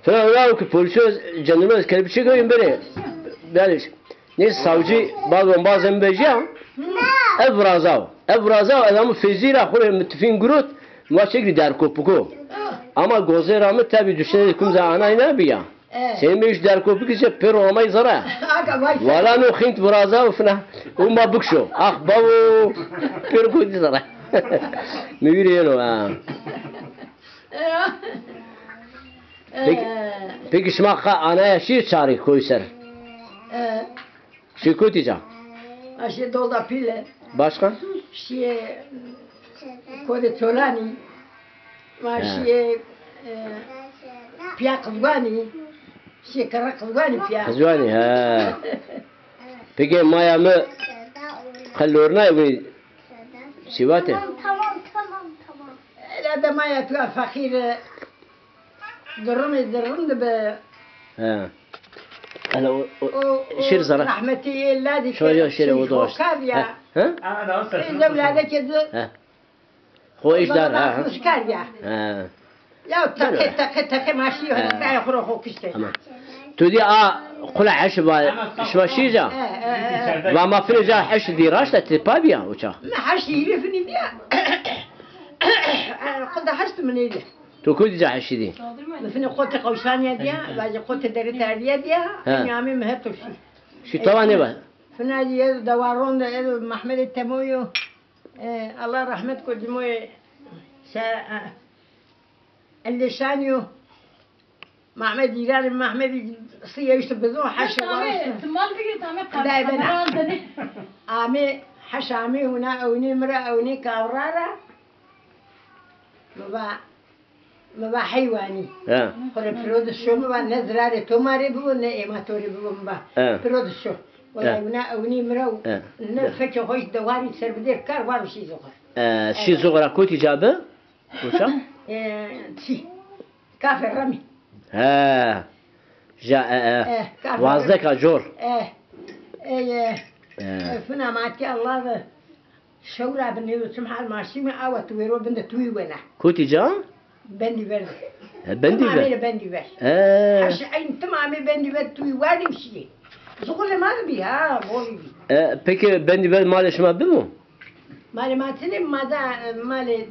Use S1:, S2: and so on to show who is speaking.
S1: Falan öyle ki polisi canımız kelip bir şey göreyim beni. Yani neyse savcı bazen beceğim. Evrazav adamı fezira kure müttefin gurut maçı gider kopuku. Ama goze rahmet tabi düşünce kumza anayna biya. Senin bir der kopuk ise pero olmayı zara. Valla no hint vrazav fna. Umma bukşo. Ah babu pero kudi zara. Müyürüyen o ha. Peki şma anaya şi çari koyser. Şi kutica.
S2: Aşı dolda pile.
S1: Başka?
S2: Şi kode çolani. Maşi piya kızgani. Şi kara kızgani piya.
S1: Kızgani ha. Peki maya mı kallorna evni sivate?
S3: Tamam.
S2: Ela da maya piya fakir durrum da be.
S1: Ha. Ana o şir zara.
S2: Rahmeti elladi.
S1: Şöyle şöyle o da.
S2: Ya.
S1: Ha?
S2: Devlada kedi.
S1: Ha. Ho iş dar ha.
S2: Çıkar ya.
S1: Ha.
S2: Ya takı maşi yok. Ben khoro khok işte.
S1: Tamam. Tudi a kula haş ba şmaşica. Ve ma firja haş diraş da tipabiya uça.
S2: Haşi yirifini diye. Kunda haştı mı neydi?
S1: Tu kudica haşi di.
S2: Mefini kote kavşaniye diye. Bazı kote deri terliye diye. Yami mehetuşi.
S1: Şu tava ne var?
S2: Fina diye davarон da Mehmet Temoyu. Allah rahmet koyduğumu. اللسانيو محمد إيران محمد صيا يشتبذون حشا دائما عامي حشا عامي هنا أوني مرة أوني كاورارا مبا حيواني خل برود الشو مبا نزراري توماري بو نئما توري بو مبا برود الشو ولا هنا أوني مرة نفك خوش دواري سربدير كار وارو شي زغر
S1: شي زغرة كوتي جابه وشا
S2: تي كافر رمي
S1: ها جا وازك جور
S2: فينا معك الله شورا بني سمح الماشي ما او تويرو بند توي ونا
S1: كوتي جا
S2: بندي بر
S1: بندي بر
S2: بندي بر حش انت ما عمي بندي بر توي وادي مشي زغل ما بيها بولي
S1: peki bendi ver mali şma bu mu?
S2: Mali matini mada mali